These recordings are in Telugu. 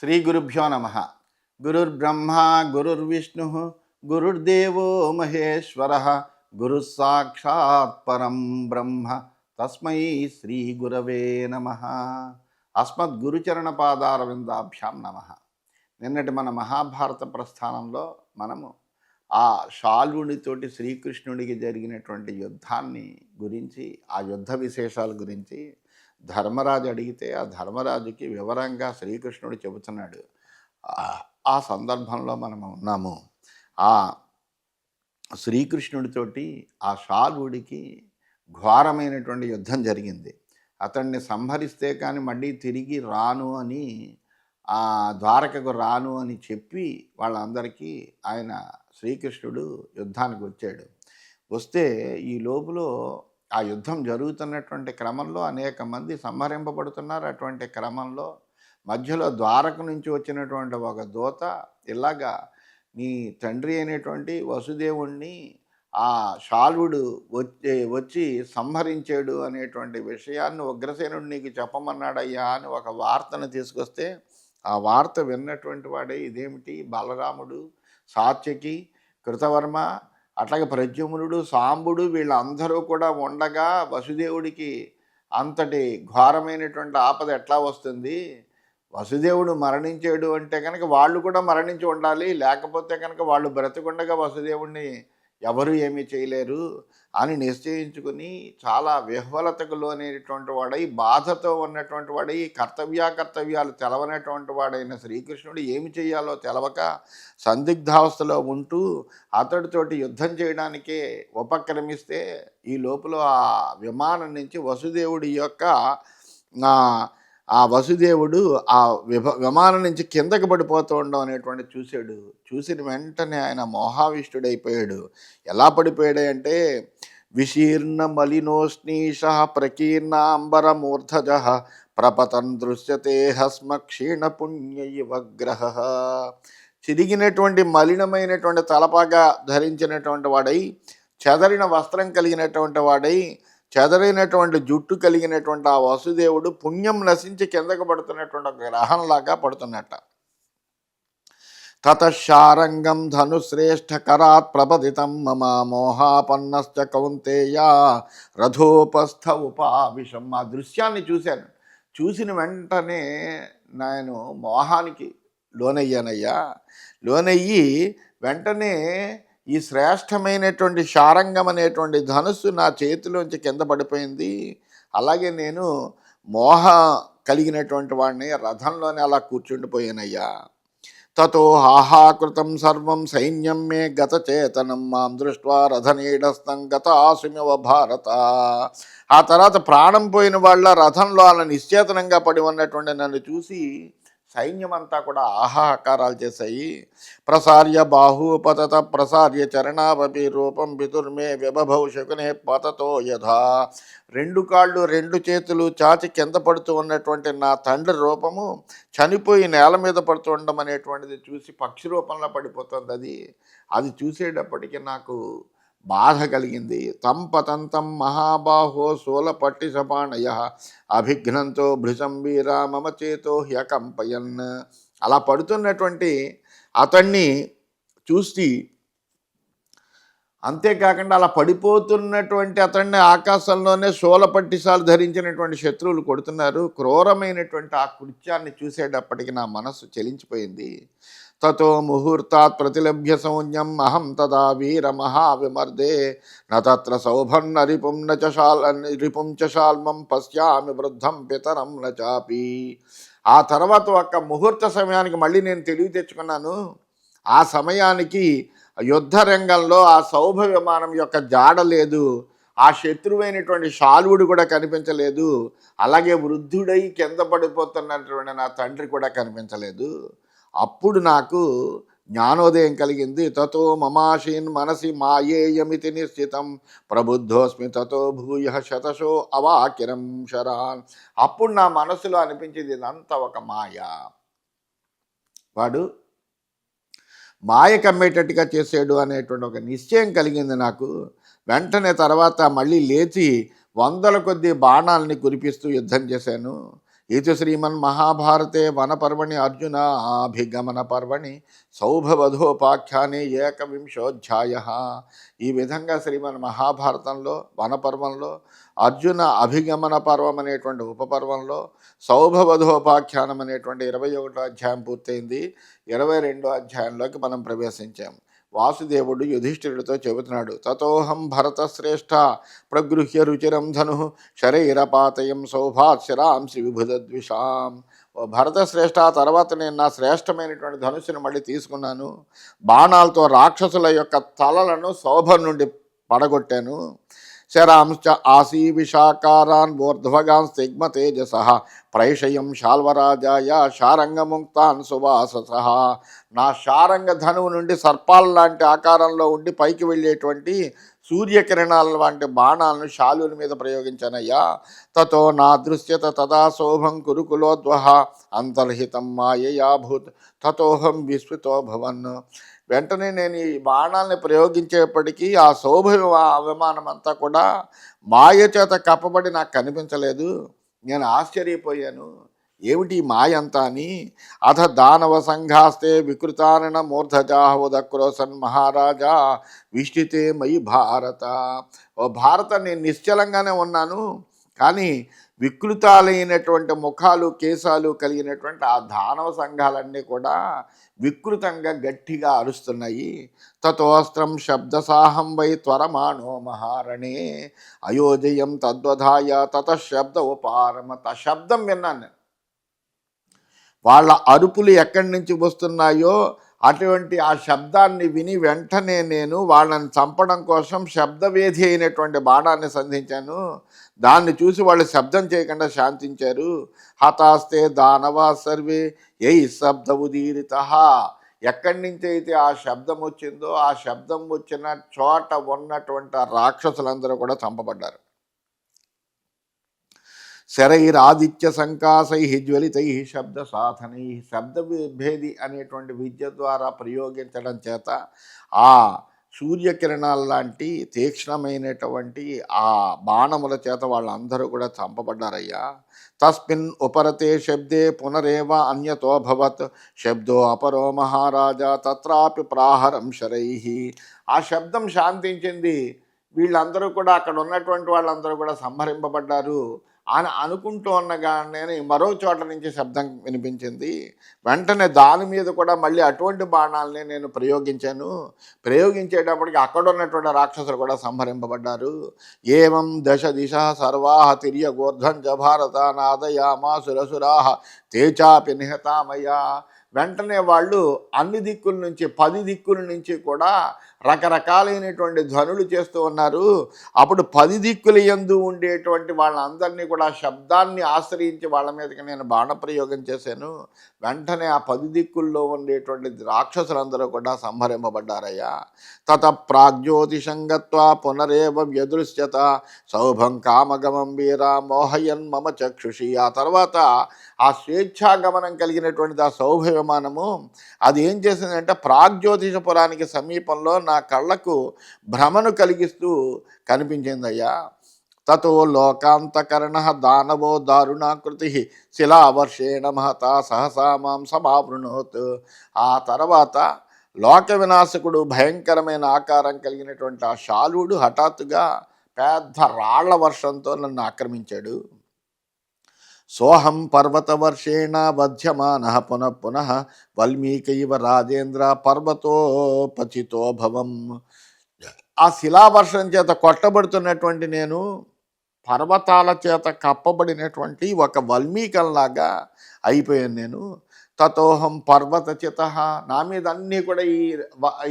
శ్రీ గురుభ్యో నమ. గురుర్బ్రహ్మ గురుర్విష్ణు గురుర్దేవో మహేశ్వర గురు సాక్షాత్ పరం బ్రహ్మ తస్మై శ్రీ గురవే నమ. అస్మద్గురుచరణ పాదారవిందాభ్యాం నమ. నిన్నటి మన మహాభారత ప్రస్థానంలో మనము ఆ శాల్వునితోటి శ్రీకృష్ణుడికి జరిగినటువంటి యుద్ధాన్ని గురించి, ఆ యుద్ధ విశేషాల గురించి ధర్మరాజు అడిగితే ఆ ధర్మరాజుకి వివరంగా శ్రీకృష్ణుడు చెబుతున్నాడు. ఆ సందర్భంలో మనము ఉన్నాము. ఆ శ్రీకృష్ణుడితోటి ఆ శాల్వుడికి ఘోరమైనటువంటి యుద్ధం జరిగింది. అతన్ని సంహరిస్తే కానీ మళ్ళీ తిరిగి రాను అని, ఆ ద్వారకకు రాను అని చెప్పి వాళ్ళందరికీ ఆయన శ్రీకృష్ణుడు యుద్ధానికి వచ్చాడు. వస్తే ఈ లోపల ఆ యుద్ధం జరుగుతున్నటువంటి క్రమంలో అనేక మంది సంహరింపబడుతున్నారు. అటువంటి క్రమంలో మధ్యలో ద్వారక నుంచి వచ్చినటువంటి ఒక దూత ఇలాగా నీ తండ్రి అయినటువంటి వసుదేవుణ్ణి ఆ శాల్వుడు వచ్చి సంహరించాడు అనేటువంటి విషయాన్ని ఉగ్రసేనుడు నీకు చెప్పమన్నాడయ్యా అని ఒక వార్తను తీసుకొస్తే, ఆ వార్త విన్నటువంటి వాడే ఇదేమిటి బలరాముడు, సాత్యకి, కృతవర్మ, అట్లాగే ప్రద్యుమ్నుడు, సాంబుడు వీళ్ళందరూ కూడా ఉండగా వసుదేవుడికి అంతటి ఘోరమైనటువంటి ఆపద ఎట్లా వస్తుంది? వసుదేవుడు మరణించాడు అంటే కనుక వాళ్ళు కూడా మరణించి ఉండాలి, లేకపోతే కనుక వాళ్ళు బ్రతికుండగా వసుదేవుడిని ఎవరు ఏమీ చేయలేరు అని నిశ్చయించుకుని చాలా విహ్వలతకు లోనేటువంటి వాడై, బాధతో ఉన్నటువంటి వాడై, కర్తవ్యాలు తెలవనటువంటి వాడైన శ్రీకృష్ణుడు ఏమి చేయాలో తెలవక సందిగ్ధావస్థలో ఉంటూ అతడితోటి యుద్ధం చేయడానికే ఉపక్రమిస్తే ఈ లోపల ఆ విమానం నుంచి వసుదేవుడి యొక్క ఆ వసుదేవుడు ఆ విమానం నుంచి కిందకి పడిపోతూ ఉండడం అనేటువంటి చూశాడు. చూసిన వెంటనే ఆయన మోహావిష్టుడైపోయాడు. ఎలా పడిపోయాడు అంటే, విశీర్ణ మలినోష్ణీష ప్రకీర్ణ అంబరమూర్ధజ ప్రపతన్ దృశ్యతే హస్మ క్షీణ పుణ్యవగ్రహ. చిరిగినటువంటి మలినమైనటువంటి తలపాగా ధరించినటువంటి వాడై, చెదరిన వస్త్రం కలిగినటువంటి వాడై, చెదరైనటువంటి జుట్టు కలిగినటువంటి ఆ వసుదేవుడు పుణ్యం నశించి కిందకు పడుతున్నటువంటి ఒక గ్రహంలాగా పడుతున్నట్ట. తతశారంగం ధనుశ్రేష్ఠ కరాత్ ప్రపదితం మమ మోహాపన్నశ్చ కౌంతేయ రథోపస్థ ఉపావిషం. ఆ దృశ్యాన్ని చూశాను. చూసిన వెంటనే నేను మోహానికి లోనయ్యానయ్యా. లోనయ్యి వెంటనే ఈ శ్రేష్టమైనటువంటి శారంగం అనేటువంటి ధనుస్సు నా చేతిలోంచి కింద పడిపోయింది. అలాగే నేను మోహ కలిగినటువంటి వాడిని రథంలోనే అలా కూర్చుండిపోయానయ్యా. తతో హాహాకృతం సర్వం సైన్యం మే గత చేతనం మాం దృష్ట్వా రథనీడస్థం గత ఆసుమివ భారత. ఆ తర్వాత ప్రాణం పోయిన వాళ్ళ రథంలో అలా నిశ్చేతనంగా పడి ఉన్నటువంటి నన్ను చూసి సైన్యమంతా కూడా ఆహాకారాలు చేశాయి. ప్రసార్య బాహూపతత ప్రసార్య చరణాపి రూపం పితుర్మే వ్యభభౌ శకునే పతతో యథా. రెండు కాళ్ళు రెండు చేతులు చాచి కింద పడుతూ ఉన్నటువంటి నా తండ్రి రూపము చనిపోయి నేల మీద పడుతూ ఉండడం అనేటువంటిది చూసి పక్షి రూపంలో పడిపోతుంది. అది చూసేటప్పటికి నాకు బాధ కలిగింది. తంపతంతం మహాబాహో శూలపట్టి సపాణయ అభిఘ్నంతో భృశం వీరా మమ చేతో హ్యకంపయన్. అలా పడుతున్నటువంటి అతన్ని చూసి, అంతేకాకుండా అలా పడిపోతున్నటువంటి అతన్ని ఆకాశంలోనే శూలపట్టిసాలు ధరించినటువంటి శత్రువులు కొడుతున్నారు. క్రూరమైనటువంటి ఆ కృత్యాన్ని చూసేటప్పటికి నా మనస్సు చలించిపోయింది. తతో ముహూర్తాత్ ప్రతిలభ్య సౌజ్ఞం అహం తదా వీర మహావిమర్దే నత్ర సౌభన్న రిపుం రిపుం చ శాల్మం పశ్యామి వృద్ధం పితరం నచాపి. ఆ తర్వాత ఒక ముహూర్త సమయానికి మళ్ళీ నేను తెలివి తెచ్చుకున్నాను. ఆ సమయానికి యుద్ధ రంగంలో ఆ సౌభ విమానం యొక్క జాడ లేదు, ఆ శత్రువైనటువంటి శాల్వుడు కూడా కనిపించలేదు, అలాగే వృద్ధుడై కింద పడిపోతున్నటువంటి నా తండ్రి కూడా కనిపించలేదు. అప్పుడు నాకు జ్ఞానోదయం కలిగింది. తతో మమాశీన్ మనసి మాయేయమితి నిశ్చితం ప్రబుద్ధోస్మి తతో భూయ శతశో అవాకిరం శరాన్. అప్పుడు నా మనసులో అనిపించింది ఇదంతా ఒక మాయ, వాడు మాయ కమ్మేటట్టుగా చేసాడు అనేటువంటి ఒక నిశ్చయం కలిగింది నాకు. వెంటనే తర్వాత మళ్ళీ లేచి వందల కొద్ది బాణాలని కురిపిస్తూ యుద్ధం చేశాను. ఇది శ్రీమన్మహాభారతే వనపర్వణి అర్జునాభిగమన పర్వణి సౌభవధోపాఖ్యానే ఏకవింశోధ్యాయ. ఈ విధంగా శ్రీమన్ మహాభారతంలో వనపర్వంలో అర్జున అభిగమన పర్వం అనేటువంటి ఉపపర్వంలో సౌభవధోపాఖ్యానం అనేటువంటి 21వ అధ్యాయం పూర్తయింది. 22వ అధ్యాయంలోకి మనం ప్రవేశించాం. వాసుదేవుడు యుధిష్ఠిరుడితో చెబుతున్నాడు, తతోహం భరతశ్రేష్ఠ ప్రగృహ్య రుచిరం ధను శరీరపాతయం సౌభాస్యరాంసి విభుదద్విషాం. ఓ భరతశ్రేష్ఠ, తర్వాత నేను నా శ్రేష్టమైనటువంటి ధనుసును మళ్ళీ తీసుకున్నాను, బాణాలతో రాక్షసుల యొక్క తలలను శోభ నుండి పడగొట్టాను. శరాంశ్చ ఆసీ విషాకారాన్ ఊర్ధ్వగాన్ స్థిగ్మ తేజస ప్రైషయం శాల్వరాజాయ శారంగముక్తాన్ సువాసస. నా శారంగ ధనువు నుండి సర్పాల లాంటి ఆకారంలో ఉండి పైకి వెళ్ళేటువంటి సూర్యకిరణాల వంటి బాణాలను శాలువుల మీద ప్రయోగించానయ్యా. తతో నా దృశ్యత తదా శోభం కురుకులోద్వహ అంతర్హితం మాయయాభూత్ తతోహం విస్మితో భవన్. వెంటనే నేను ఈ బాణాలని ప్రయోగించేప్పటికీ ఆ శోభ విమానం అంతా కూడా మాయ చేత కప్పబడి నాకు కనిపించలేదు. నేను ఆశ్చర్యపోయాను, ఏమిటి మాయ అంతా అని. అథ దానవ సంఘాస్తే వికృతానన మూర్ధజాహోదక్రోసన్ మహారాజా విష్టితే మయి భారత. ఓ భారత, నేను నిశ్చలంగానే ఉన్నాను, కానీ వికృతాలైనటువంటి ముఖాలు కేశాలు కలిగినటువంటి ఆ దానవ సంఘాలన్నీ కూడా వికృతంగా గట్టిగా అరుస్తున్నాయి. తతోస్త్రం శబ్దసాహం వై త్వరమాణో మహారణే అయోజయం తద్వధాయ తతశబ్ద ఉపారమత. శబ్దం విన్నాను నేను, వాళ్ళ అరుపులు ఎక్కడి నుంచి వస్తున్నాయో అటువంటి ఆ శబ్దాన్ని విని వెంటనే నేను వాళ్ళని చంపడం కోసం శబ్దవేధి అయినటువంటి బాణాన్ని సంధించాను. దాన్ని చూసి వాళ్ళు శబ్దం చేయకుండా శాంతించారు. హతాస్తే దానవా సర్వే ఏ శబ్ద ఉదీరిత. ఎక్కడి నుంచి అయితే ఆ శబ్దం వచ్చిందో ఆ శబ్దం వచ్చిన చోట ఉన్నటువంటి రాక్షసులందరూ కూడా చంపబడ్డారు. శరైరాదిత్య సంకాసై జ్వలితై శబ్ద సాధనై. శబ్ద భేది అనేటువంటి విద్య ద్వారా ప్రయోగించడం చేత ఆ సూర్యకిరణాల లాంటి తీక్ష్ణమైనటువంటి ఆ బాణముల చేత వాళ్ళందరూ కూడా చంపబడ్డారయ్యా. తస్మిన్ ఉపరతే శబ్దే పునరేవ అన్యతోభవత్ శబ్దో అపరో మహారాజా తత్రాపి ప్రాహరం శరై. ఆ శబ్దం శాంతించింది, వీళ్ళందరూ కూడా అక్కడ ఉన్నటువంటి వాళ్ళందరూ కూడా సంహరింపబడ్డారు అని అనుకుంటూ ఉండగానే మరో చోట నుంచి శబ్దం వినిపించింది. వెంటనే దాని మీద కూడా మళ్ళీ అటువంటి బాణాలని నేను ప్రయోగించేటప్పటికి అక్కడ ఉన్నటువంటి రాక్షసులు కూడా సంహరింపబడ్డారు. ఏవం దశ దిశ సర్వాహ తిర్య గోర్ధ్వంజ భారత నాదయామా సురసురా తేచాపి నిహతామయ్యా. వెంటనే వాళ్ళు అన్ని దిక్కుల నుంచి 10 దిక్కుల నుంచి కూడా రకరకాలైనటువంటి ధ్వనులు చేస్తూ ఉన్నారు. అప్పుడు 10 దిక్కుల యందు ఉండేటువంటి వాళ్ళందరినీ కూడా శబ్దాన్ని ఆశ్రయించి వాళ్ళ మీదకి నేను బాణప్రయోగం చేశాను. వెంటనే ఆ 10 దిక్కుల్లో ఉండేటువంటి రాక్షసులందరూ కూడా సంహరింపబడ్డారయ్యా. తత ప్రాగ్జ్యోతిషంగత్వా పునరేవ వ్యదృశ్యత సౌభం కామగమం వీర మోహయన్ మమ చక్షుషి. ఆ తర్వాత ఆ స్వేచ్ఛాగమనం కలిగినటువంటి ఆ సౌభ విమానము అది ఏం చేసిందంటే ప్రాగ్జ్యోతిషపురానికి సమీపంలో నా కళ్ళకు భ్రమను కలిగిస్తూ కనిపించిందయ్యా. తతో లోకాంతకరణ దానవో దారుణాకృతి శిలావర్షేణ మహత సహసా మాం సమావృణోత్. ఆ తర్వాత లోక వినాశకుడు భయంకరమైన ఆకారం కలిగినటువంటి ఆ శాలువుడు హఠాత్తుగా పెద్ద రాళ్ల వర్షంతో నన్ను ఆక్రమించాడు. సోహం పర్వతవర్షేణ వధ్యమాన పునః పునః వల్మీకైవ రాజేంద్ర పర్వతోపచితో భవం. ఆ శిలావర్షం చేత కొట్టబడుతున్నటువంటి నేను పర్వతాల చేత కప్పబడినటువంటి ఒక వల్మీకంలాగా అయిపోయాను నేను. తతోహం పర్వతచిత. నా మీద అన్నీ కూడా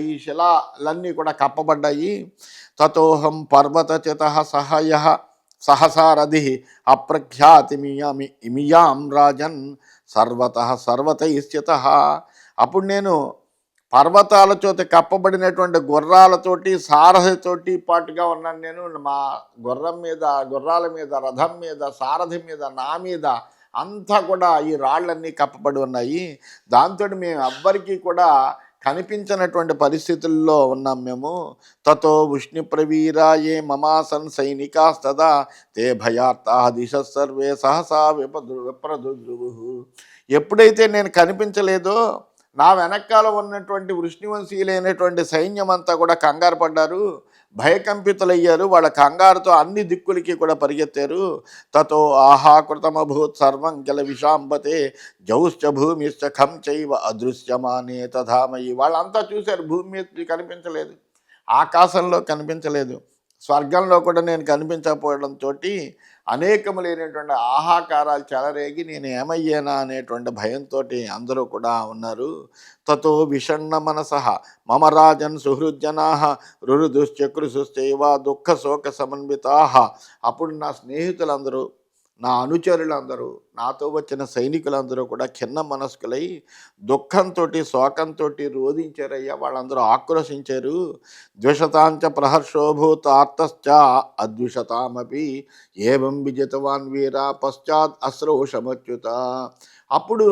ఈ శిలాలన్నీ కూడా కప్పబడ్డాయి. తతోహం పర్వతచిత సహయ సహసారథి అప్రఖ్యాతిమియామి ఇమియాం రాజన్ సర్వతైశ్చిత. అప్పుడు నేను పర్వతాల చేత కప్పబడినటువంటి గుర్రాలతోటి సారథితోటి పాటుగా ఉన్నాను. నేను మా గుర్రాల మీద రథం మీద సారథి మీద నా మీద అంతా కూడా ఈ రాళ్ళన్నీ కప్పబడి ఉన్నాయి. దాంతో మేము ఎవ్వరికీ కూడా కనిపించినటువంటి పరిస్థితుల్లో ఉన్నాం మేము. తతో వృష్ణిప్రవీరాయే మమాసన్ సైనికాస్తదా తే భయార్తా దిశ సర్వే సహసా విప్రదుద్రువు. ఎప్పుడైతే నేను కనిపించలేదో నా వెనకాల ఉన్నటువంటి వృష్ణివంశీయులైనటువంటి సైన్యం అంతా కూడా కంగారు పడ్డారు, భయకంపితులయ్యారు. వాళ్ళ కంగారుతో అన్ని దిక్కులకి కూడా పరిగెత్తారు. తతో ఆహాకృతమభూత్ సర్వం కిల విషాంబతే జౌశ్చ భూమిశ్చ ఖం చైవ అదృశ్యమానే తథామయి. వాళ్ళంతా చూశారు, భూమి మీద కనిపించలేదు, ఆకాశంలో కనిపించలేదు, స్వర్గంలో కూడా నేను కనిపించకపోవడంతో అనేకములైనటువంటి ఆహాకారాలు చెలరేగి నేను ఏమయ్యానా అనేటువంటి భయంతో అందరూ కూడా ఉన్నారు. తతో విషణ్ణ మనసః మమ రాజన్ సుహృజ్జనా రురుదుశ్చక్రుశుశ్చైవ దుఃఖ శోక సమన్వితా. అప్పుడు నా స్నేహితులందరూ, నా అనుచరులందరూ, నాతో వచ్చిన సైనికులందరూ కూడా ఖిన్న మనస్కులై దుఃఖంతో శోకంతో రోధించారయ్యా. వాళ్ళందరూ ఆక్రోశించారు. ద్విషతాంచ ప్రహర్షోభూత ఆర్తశ్చ అద్విషతామపి ఏవం విజితవాన్ వీర పశ్చాత్ అశ్రోషమచ్యుత. అప్పుడు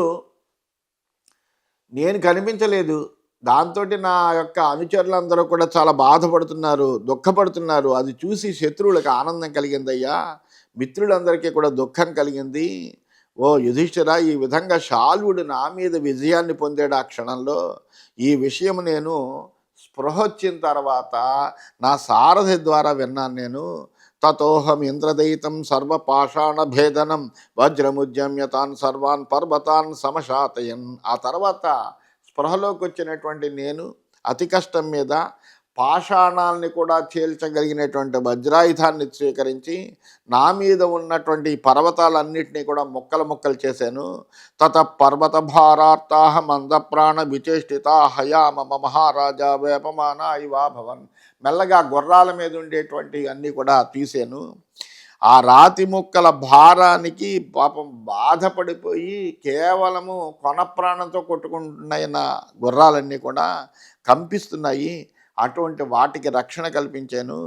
నేను కనిపించలేదు, దాంతో నా యొక్క అనుచరులందరూ కూడా చాలా బాధపడుతున్నారు, దుఃఖపడుతున్నారు. అది చూసి శత్రువులకు ఆనందం కలిగిందయ్యా, మిత్రులందరికీ కూడా దుఃఖం కలిగింది. ఓ యుధిష్ఠిరా, ఈ విధంగా శాల్వుడు నా మీద విజయాన్ని పొందాడు ఆ క్షణంలో. ఈ విషయం నేను స్పృహ వచ్చిన తర్వాత నా సారథి ద్వారా విన్నాను నేను. తతోహం ఇంద్రదయితం సర్వపాషాణ భేదనం వజ్రముద్యమ్య తాన్ సర్వాన్ పర్వతాన్ సమశాతయన్. ఆ తర్వాత స్పృహలోకి వచ్చినటువంటి నేను అతి కష్టం మీద పాషాణాలని కూడా చేల్చగలిగినటువంటి వజ్రాయుధాన్ని స్వీకరించి నా మీద ఉన్నటువంటి పర్వతాలన్నింటినీ కూడా ముక్కలు ముక్కలు చేశాను. తత పర్వత భారార్తా మందప్రాణ విచేష్టితా హయామ మహారాజా వేపమాన ఇవా భవన్. మెల్లగా గుర్రాల మీద ఉండేటువంటి అన్నీ కూడా తీసాను. ఆ రాతి ముక్కల భారానికి పాపం బాధపడిపోయి కేవలము కొన ప్రాణంతో కొట్టుకుంటున్నాయి నా గుర్రాలన్నీ కూడా కంపిస్తున్నాయి. అటువంటి వాటికి రక్షణ కల్పించాను.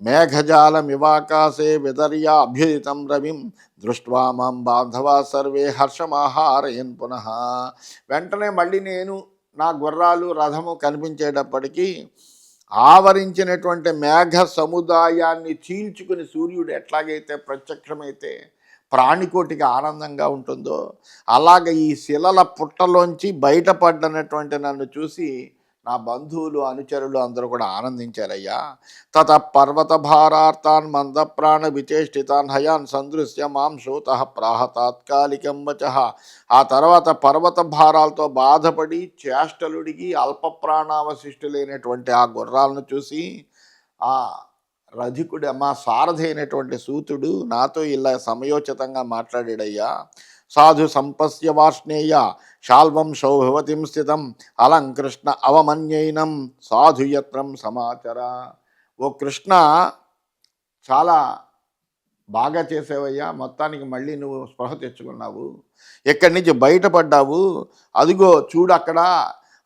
మేఘజాలమివాకాశే విదర్యా అభ్యుదితం రవిం దృష్ట్వా మాం బాంధవా సర్వే హర్షమాహారయన్ పునః. వెంటనే మళ్ళీ నేను నా గుర్రాలు రథము కనిపించేటప్పటికీ ఆవరించినటువంటి మేఘ సముదాయాన్ని చీల్చుకుని సూర్యుడు ఎట్లాగైతే ప్రత్యక్షమైతే ప్రాణికోటికి ఆనందంగా ఉంటుందో అలాగే ఈ శిలల పుట్టలోంచి బయటపడ్డనటువంటి నన్ను చూసి నా బంధువులు అనుచరులు అందరూ కూడా ఆనందించారయ్యా. తత పర్వత భారార్తాన్ మందప్రాణ విచేష్టితాన్ హయాన్ సందృశ్య మాం శోత ప్రాహ తాత్కాలికం వచః. ఆ తర్వాత పర్వత భారాలతో బాధపడి చేష్టలుడిగి అల్ప ప్రాణావశిష్టులైనటువంటి ఆ గుర్రాలను చూసి ఆ రధికుడు మా సారథి అయినటువంటి సూతుడు నాతో ఇలా సమయోచితంగా మాట్లాడాడయ్యా. సాధు సంపస్య వార్ష్ణేయ శాల్వం సౌభవతిం స్థితం అలం కృష్ణ అవమన్యైనం సాధుయత్రం సమాచర. ఓ కృష్ణ, చాలా బాగా చేసేవయ్యా, మొత్తానికి మళ్ళీ నువ్వు స్పృహ తెచ్చుకున్నావు, ఎక్కడి నుంచి బయటపడ్డావు. అదిగో చూడు అక్కడ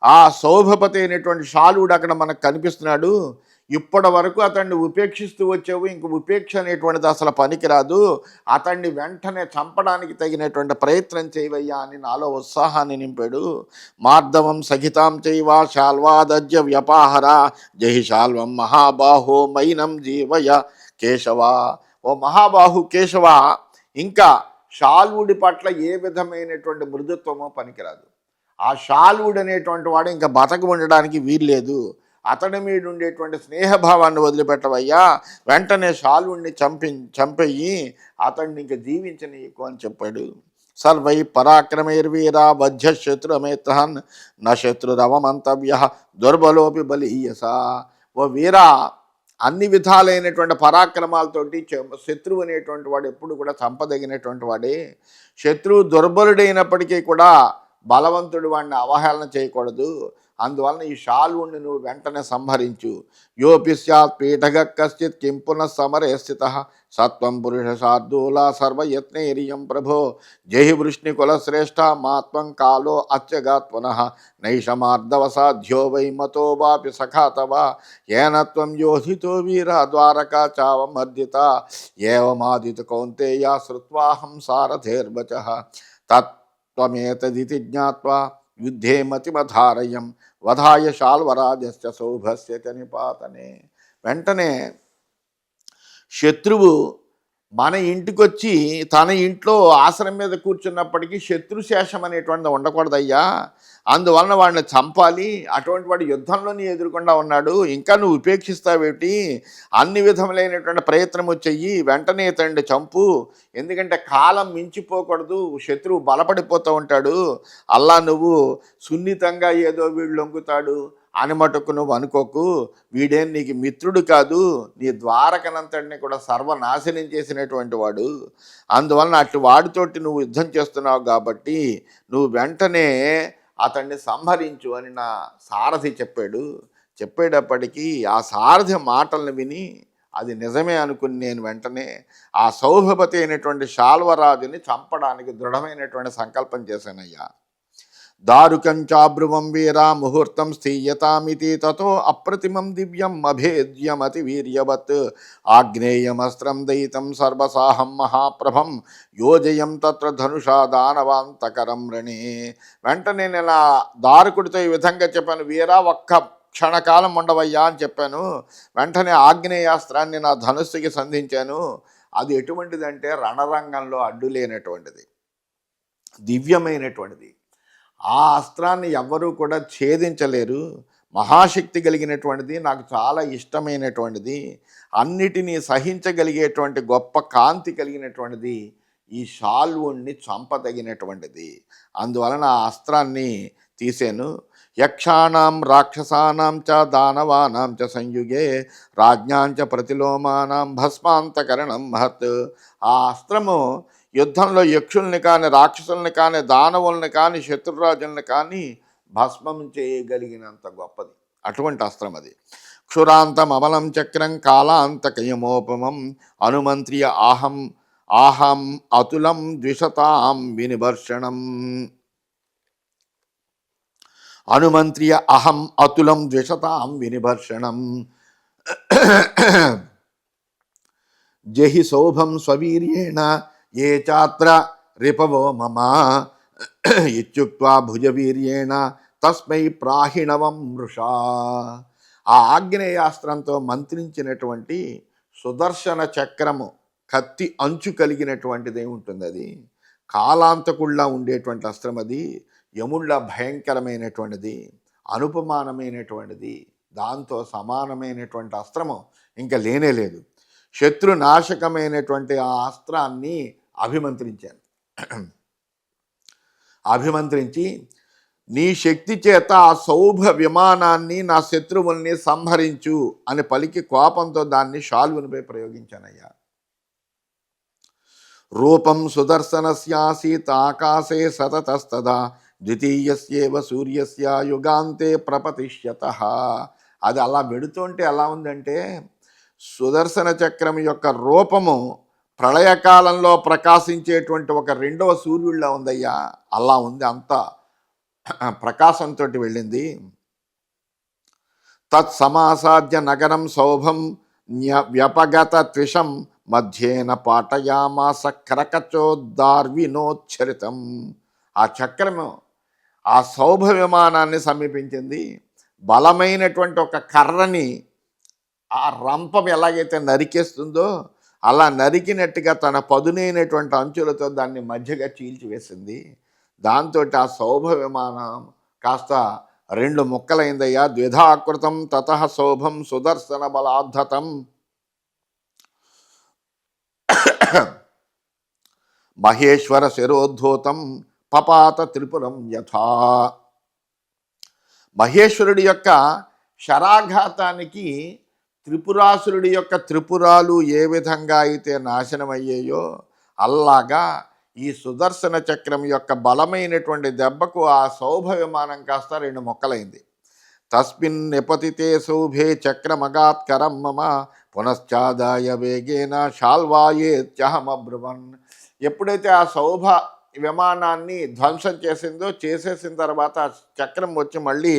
ఆ సౌభపతి అయినటువంటి శాలువుడు అక్కడ మనకు కనిపిస్తున్నాడు. ఇప్పటి వరకు అతన్ని ఉపేక్షిస్తూ వచ్చావు, ఇంక ఉపేక్ష అనేటువంటిది అసలు పనికిరాదు, అతన్ని వెంటనే చంపడానికి తగినటువంటి ప్రయత్నం చేయవయ్యా అని నాలో ఉత్సాహాన్ని నింపాడు. మార్దవం సహితాం చైవ శాల్వాదజ్య వ్యపాహర జహి శాల్వం మహాబాహో మైనం జీవయ కేశవ. ఓ మహాబాహు కేశవ, ఇంకా శాల్వుడి పట్ల ఏ విధమైనటువంటి మృదుత్వమో పనికిరాదు. ఆ శాల్వుడు అనేటువంటి వాడు ఇంకా బతక ఉండడానికి వీల్లేదు. అతడి మీద ఉండేటువంటి స్నేహభావాన్ని వదిలిపెట్టవయ్యా, వెంటనే శాల్వుడిని చంపేయి, అతడిని ఇంక జీవించనీయకు అని చెప్పాడు. సర్వై పరాక్రమైర్వీరా వధ్య శత్రుమేత్రహన్ న శత్రురవమంతవ్య దుర్బలోపి బలీయస. ఓ వీరా, అన్ని విధాలైనటువంటి పరాక్రమాలతోటి శత్రువు అనేటువంటి వాడు ఎప్పుడు కూడా చంపదగినటువంటి వాడే. శత్రువు దుర్బలుడైనప్పటికీ కూడా బలవంతుడు వాడిని అవహేళన చేయకూడదు. అందువలన ఈ శాల్వుణ్ణి నువ్వు వెంటనే సంహరించు. యోపి స్యాత్ పీఠగ కశ్చిత్ కిం పునః సమరే స్థితః సత్వం పురుష శార్దూల సర్వయత్నైరియం ప్రభో జై వృష్ణికులశ్రేష్ఠ మాత్వం కాలో అత్యగాత్ పునః నైషమార్దవసాధ్యో వై మతో వాపి సఖా తవ ఏన త్వం యోధితో వీర ద్వారకా చావమర్దిత ఏవమాదిత కౌంతేయ శ్రుత్వాహం సారథేర్వచః తత్త్వమేతదితి జ్ఞాత్వా యుద్ధే మతిమధారయం వధాయ శాల్వరాజస్య సౌభస్య చ నిపాతనే. వెంటనే శత్రువు మన ఇంటికొచ్చి తన ఇంట్లో ఆసనం మీద కూర్చున్నప్పటికీ శత్రుశేషం అనేటువంటిది ఉండకూడదయ్యా, అందువలన వాడిని చంపాలి, అటువంటి వాడు యుద్ధంలోని ఎదురుకుండా ఉన్నాడు, ఇంకా నువ్వు ఉపేక్షిస్తావేమిటి, అన్ని విధములైనటువంటి ప్రయత్నము చెయ్యి, వెంటనే ఇతన్ని చంపు, ఎందుకంటే కాలం మించిపోకూడదు, శత్రువు బలపడిపోతూ ఉంటాడు, అల్లా నువ్వు సున్నితంగా ఏదో వీడు లొంగుతాడు అని మటుకు నువ్వు అనుకోకు, వీడేం నీకు మిత్రుడు కాదు, నీ ద్వారకనంతటిని కూడా సర్వనాశనం చేసినటువంటి వాడు, అందువలన అటు వాడితోటి నువ్వు యుద్ధం చేస్తున్నావు కాబట్టి నువ్వు వెంటనే అతన్ని సంహరించు అని నా సారథి చెప్పాడు. చెప్పేటప్పటికీ ఆ సారథి మాటలను విని అది నిజమే అనుకుని నేను వెంటనే ఆ సౌభపతి అయినటువంటి శాల్వరాజుని చంపడానికి దృఢమైనటువంటి సంకల్పం చేశానయ్యా. దారుకం చాబ్రువం వీరా ముహూర్తం స్థీయతామితి తతో అప్రతిమం దివ్యం అభేద్యమతి వీర్యవత్ ఆగ్నేయమస్త్రం దయితం సర్వసాహం మహాప్రభం యోజయం తత్ర ధనుషా దానవాంతకరం రణే. వెంటనే నేను ఆ దారుకుడితో ఈ విధంగా చెప్పాను, వీరా ఒక్క క్షణకాలం ఉండవయ్యా అని చెప్పాను. వెంటనే ఆగ్నేయాస్త్రాన్ని నా ధనుస్సుకి సంధించాను. అది ఎటువంటిదంటే రణరంగంలో అడ్డు లేనటువంటిది, దివ్యమైనటువంటిది. ఆ అస్త్రాన్ని ఎవ్వరూ కూడా ఛేదించలేరు, మహాశక్తి కలిగినటువంటిది, నాకు చాలా ఇష్టమైనటువంటిది, అన్నిటినీ సహించగలిగేటువంటి గొప్ప కాంతి కలిగినటువంటిది, ఈ శాల్వుణ్ణి చంపదగినటువంటిది. అందువలన ఆ అస్త్రాన్ని తీసాను. యక్షాణం రాక్షసానాం చ దానవానాం చ సంయుగే రాజ్ఞాంచ ప్రతిలోమానాం భస్మాంతకరణం మహత్. ఆ అస్త్రము యుద్ధంలో యక్షుల్ని కానీ రాక్షసుల్ని కానీ దానవుల్ని కానీ శత్రురాజుల్ని కానీ భస్మం చేయగలిగినంత గొప్పది, అటువంటి అస్త్రం అది. క్షురాంతం అమలం చక్రం కాలాంతకయమోపమం అనుమంత్రియ ఆహం ఆహం అతులం ద్విషతాం వినివర్షణం. అనుమంత్రియ అహం అతులం ద్విషతాం వినివర్షణం. జహి శోభం స్వవీర్యేణ ఏ చాత్ర రిపవో మమ ఇత్యుక్త్వా భుజవీర్యేణ తస్మై ప్రాహిణవం మృషా. ఆ ఆగ్నేయాస్త్రంతో మంత్రించినటువంటి సుదర్శన చక్రము కత్తి అంచు కలిగినటువంటిది ఉంటుంది, అది కాలాంతకుళ్ళ ఉండేటువంటి అస్త్రం, అది యముళ్ళ భయంకరమైనటువంటిది, అనుపమానమైనటువంటిది, దాంతో సమానమైనటువంటి అస్త్రము ఇంకా లేనేలేదు. శత్రునాశకమైనటువంటి ఆ అస్త్రాన్ని అభిమంత్రించాను. అభిమంత్రించి నీ శక్తి చేత ఆ సౌభ విమానాన్ని నా శత్రువుల్ని సంహరించు అని పలికి కోపంతో దాన్ని శాల్వునిపై ప్రయోగించానయ్యా. రూపం సుదర్శనస్యాసీత్ ఆకాశే సతతస్తదా ద్వితీయస్యేవ సూర్యస్య యుగాంతే ప్రపతిష్యతః. అది అలా వెడుతుంటే ఎలా ఉందంటే, సుదర్శన చక్రం యొక్క రూపము ప్రళయకాలంలో ప్రకాశించేటువంటి ఒక రెండవ సూర్యుడిలా ఉందయ్యా, అలా ఉంది, అంత ప్రకాశంతో వెళ్ళింది. తత్సమాసాద్య నగరం శోభం వ్యపగత త్విషం మధ్యేన పాటయామాస క్రకచోద్దార్వినోచ్చరితం. ఆ చక్రము ఆ శోభ విమానాన్ని సమీపించింది. బలమైనటువంటి ఒక కర్రని ఆ రంపం ఎలాగైతే నరికేస్తుందో అలా నరికినట్టుగా తన పదునైనటువంటి అంచులతో దాన్ని మధ్యగా చీల్చివేసింది. దాంతో ఆ శోభ విమానం కాస్త రెండు ముక్కలైందయ్యా. ద్విధాకృతం తతః శోభం సుదర్శన బలాద్ధతం మహేశ్వర శిరోద్ధూతం పపాత త్రిపురం యథా. మహేశ్వరుడి యొక్క శరాఘాతానికి త్రిపురాసురుడి యొక్క త్రిపురాలు ఏ విధంగా అయితే నాశనమయ్యాయో అల్లాగా ఈ సుదర్శన చక్రం యొక్క బలమైనటువంటి దెబ్బకు ఆ శోభ విమానం కాస్త రెండు మొక్కలైంది. తస్మిన్ నిపతితే శోభే చక్రమగాత్కరం మమ పునశ్చాదాయ వేగేన శాల్వాయేత్యహమబ్రువన్. ఎప్పుడైతే ఆ శోభ విమానాన్ని ధ్వంసం చేసేసిన తర్వాత ఆ చక్రం వచ్చి మళ్ళీ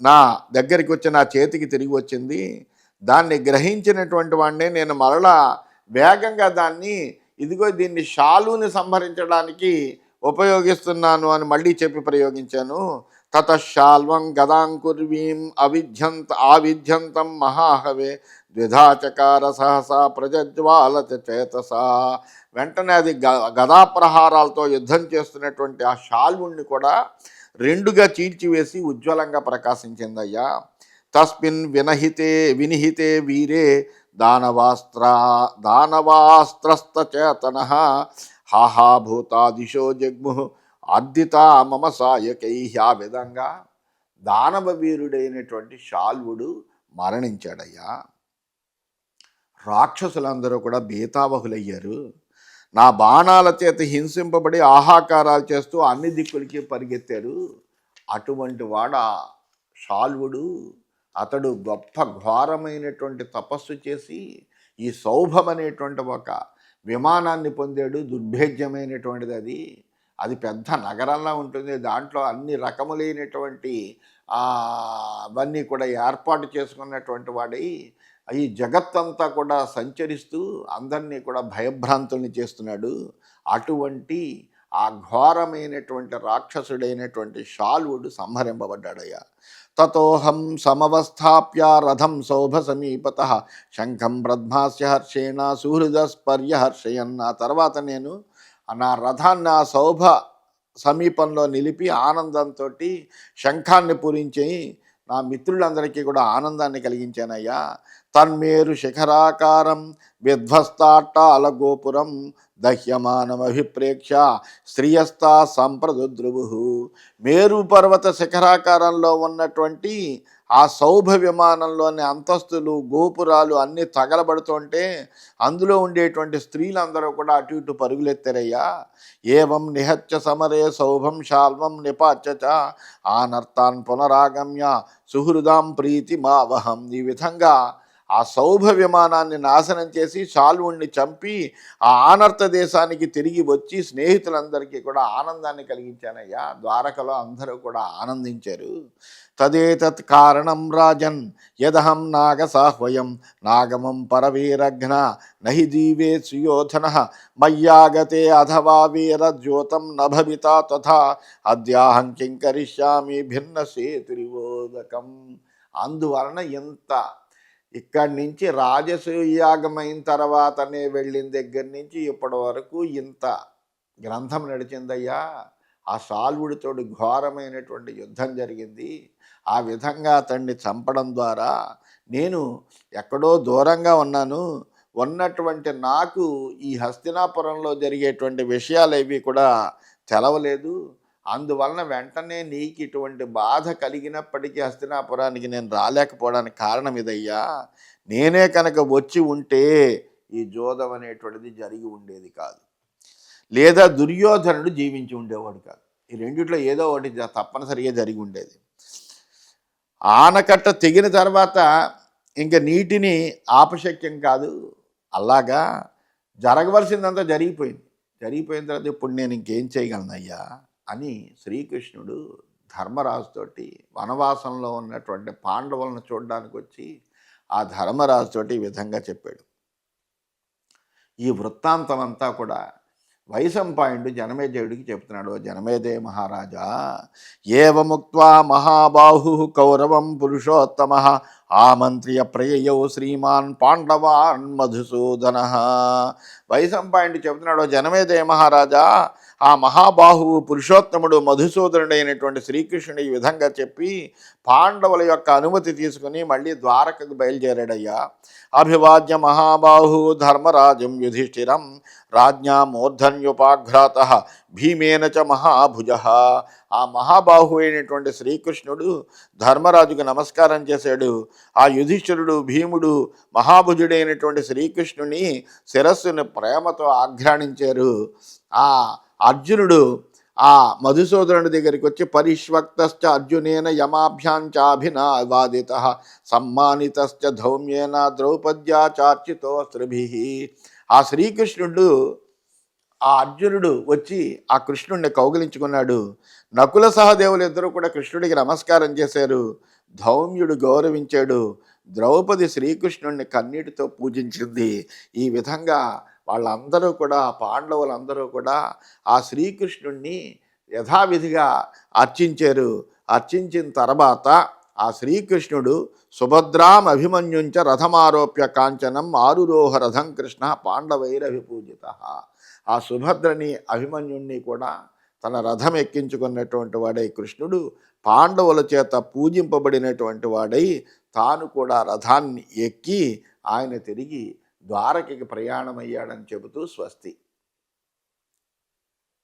నా దగ్గరికి వచ్చి నా చేతికి తిరిగి వచ్చింది. దాన్ని గ్రహించినటువంటి వాడినే నేను మరలా వేగంగా దాన్ని, ఇదిగో దీన్ని శాలుని సంహరించడానికి ఉపయోగిస్తున్నాను అని మళ్ళీ చెప్పి ప్రయోగించాను. తతశాల్వం గదాంకుర్వీం ఆవిధ్యంతం మహాహవే ద్విధాచకార సహసా ప్రజ్వాలత చేతసా. వెంటనే అది గదాప్రహారాలతో యుద్ధం చేస్తున్నటువంటి ఆ శాల్వుణ్ణి కూడా రెండుగా చీల్చివేసి ఉజ్వలంగా ప్రకాశించిందయ్యా. తస్మిన్ వినిహితే వీరే దానవాస్త్రస్తచేతన హాహాభూతాదిశో జగ్ము అద్దిత మమ సాయకై. ఆ విధంగా దానవ వీరుడైనటువంటి శాల్వుడు మరణించాడయ్యా. రాక్షసులందరూ కూడా బేతావహులయ్యారు. నా బాణాల చేత హింసింపబడి ఆహాకారాలు చేస్తూ అన్ని దిక్కులకి పరిగెత్తారు. అటువంటి వాడ శాల్వుడు. అతడు గొప్ప ఘోరమైనటువంటి తపస్సు చేసి ఈ సౌభం అనేటువంటి ఒక విమానాన్ని పొందాడు. దుర్భేద్యమైనటువంటిది అది. అది పెద్ద నగరంలా ఉంటుంది. దాంట్లో అన్ని రకములైనటువంటి అవన్నీ కూడా ఏర్పాటు చేసుకున్నటువంటి వాడై ఈ జగత్తంతా కూడా సంచరిస్తూ అందరినీ కూడా భయభ్రాంతుల్ని చేస్తున్నాడు. అటువంటి ఆ ఘోరమైనటువంటి రాక్షసుడైనటువంటి శాల్వుడు సంహరింపబడ్డాడయ్యా. తతోహం సమవస్థాప్య రథం సౌభ సమీపత శంఖం బ్రహ్మాస్య హర్షేణ సుహృదస్పర్యహర్షయన్. ఆ తర్వాత నేను నా రథాన్ని ఆ సౌభ సమీపంలో నిలిపి ఆనందంతో శంఖాన్ని పూరించి నా మిత్రులందరికీ కూడా ఆనందాన్ని కలిగించానయ్యా. తన్మేరు శిఖరాకారం విధ్వస్తాట్టాల గోపురం దహ్యమానమభిప్రేక్ష శ్రియస్తా సంప్రదుద్రువు. మేరు పర్వత శిఖరాకారంలో ఉన్నటువంటి ఆ సౌభ విమానంలోని అంతస్తులు గోపురాలు అన్నీ తగలబడుతుంటే అందులో ఉండేటువంటి స్త్రీలందరూ కూడా అటు ఇటు పరుగులెత్తారయ్యా. ఏవం నిహత్య సమరే సౌభం శాల్వం నిపాచ ఆనర్తాన్ పునరాగమ్య సుహృదాం ప్రీతి మావహం. ఈ విధంగా ఆ సౌభ విమానాన్ని నాశనం చేసి శాల్వుణ్ణి చంపి ఆ ఆనర్త దేశానికి తిరిగి వచ్చి స్నేహితులందరికీ కూడా ఆనందాన్ని కలిగించానయ్యా. ద్వారకలో అందరూ కూడా ఆనందించారు. తదేతత్ కారణం రాజన్ యదహం నాగసాహ్వయం నాగమం పరవీరఘ్న నహి జీవే సుయోధన మయ్యాగతే అథవా వీరజ్యోతం నభవితా తథా అద్యాహం కింకరిష్యామి భిన్న సేతురివోదకం. అందువలన ఎంత ఇక్కడి నుంచి రాజసూయాగమైన తర్వాతనే వెళ్ళిన దగ్గర నుంచి ఇప్పటి వరకు ఇంత గ్రంథం నడిచిందయ్యా. ఆ శాల్వుడితోటి ఘోరమైనటువంటి యుద్ధం జరిగింది. ఆ విధంగా అతన్ని చంపడం ద్వారా నేను ఎక్కడో దూరంగా ఉన్నటువంటి నాకు ఈ హస్తినాపురంలో జరిగేటువంటి విషయాలు కూడా తెలవలేదు. అందువలన వెంటనే నీకు ఇటువంటి బాధ కలిగినప్పటికీ హస్తినాపురానికి నేను రాలేకపోవడానికి కారణం ఇదయ్యా. నేనే కనుక వచ్చి ఉంటే ఈ జోదం అనేటువంటిది జరిగి ఉండేది కాదు, లేదా దుర్యోధనుడు జీవించి ఉండేవాడు కాదు. ఈ రెండిట్లో ఏదో ఒకటి తప్పనిసరిగా జరిగి ఉండేది. ఆనకట్ట తెగిన తర్వాత ఇంక నీటిని ఆపశక్యం కాదు. అలాగా జరగవలసిందంతా జరిగిపోయిన తర్వాత ఇప్పుడు నేను ఇంకేం చేయగలనయ్యా అని శ్రీకృష్ణుడు ధర్మరాజుతోటి వనవాసంలో ఉన్నటువంటి పాండవులను చూడడానికి వచ్చి ఆ ధర్మరాజుతోటి ఈ విధంగా చెప్పాడు. ఈ వృత్తాంతం అంతా కూడా వైశంపాయనుడు జనమేజయుడికి చెప్తున్నాడు. జనమేజయ మహారాజా, ఏవముక్త్వా మహాబాహు కౌరవం పురుషోత్తమ ఆమంత్రియ ప్రయయౌ శ్రీమాన్ పాండవాన్ మధుసూదన. వైశంపాయనుడు చెప్తున్నాడు, జనమేజయ మహారాజా, ఆ మహాబాహువు పురుషోత్తముడు మధుసూదనుడైనటువంటి శ్రీకృష్ణుడు ఈ విధంగా చెప్పి పాండవుల యొక్క అనుమతి తీసుకుని మళ్ళీ ద్వారకకు బయలుదేరాడయ్యా. అభివాద్య మహాబాహు ధర్మరాజం యుధిష్ఠిరం రాజ్ఞా మూర్ధన్యుపాఘ్రాత భీమేన చ మహాభుజ. ఆ మహాబాహు అయినటువంటి శ్రీకృష్ణుడు ధర్మరాజుకు నమస్కారం చేశాడు. ఆ యుధిష్ఠిరుడు భీముడు మహాభుజుడైనటువంటి శ్రీకృష్ణుని శిరస్సుని ప్రేమతో ఆఘ్రాణించారు. ఆ అర్జునుడు ఆ మధుసూదనుడి దగ్గరికి వచ్చి పరిష్వక్తశ్చ అర్జునేన యమాభ్యాంచాభినవాదిత సమ్మానితశ్చ ధౌమ్యేన ద్రౌపద్యాచార్చితోస్త్రిభిః. ఆ శ్రీకృష్ణుడు ఆ అర్జునుడు వచ్చి ఆ కృష్ణుడిని కౌగిలించుకున్నాడు. నకుల సహదేవులు ఇద్దరూ కూడా కృష్ణుడికి నమస్కారం చేశారు. ధౌమ్యుడు గౌరవించాడు. ద్రౌపది శ్రీకృష్ణుడిని కన్నీటితో పూజించింది. ఈ విధంగా వాళ్ళందరూ కూడా పాండవులందరూ కూడా ఆ శ్రీకృష్ణుణ్ణి యథావిధిగా అర్చించారు. అర్చించిన తర్వాత ఆ శ్రీకృష్ణుడు సుభద్రాం అభిమన్యుంచ రథమారోప్య కాంచనం ఆరురోహ రథం కృష్ణ పాండవైరభిపూజిత. ఆ సుభద్రని అభిమన్యుణ్ణి కూడా తన రథం ఎక్కించుకున్నటువంటి వాడై కృష్ణుడు పాండవుల చేత పూజింపబడినటువంటి వాడై తాను కూడా రథాన్ని ఎక్కి ఆయన తిరిగి ద్వారకకి ప్రయాణమయ్యాడని చెబుతూ స్వస్తి.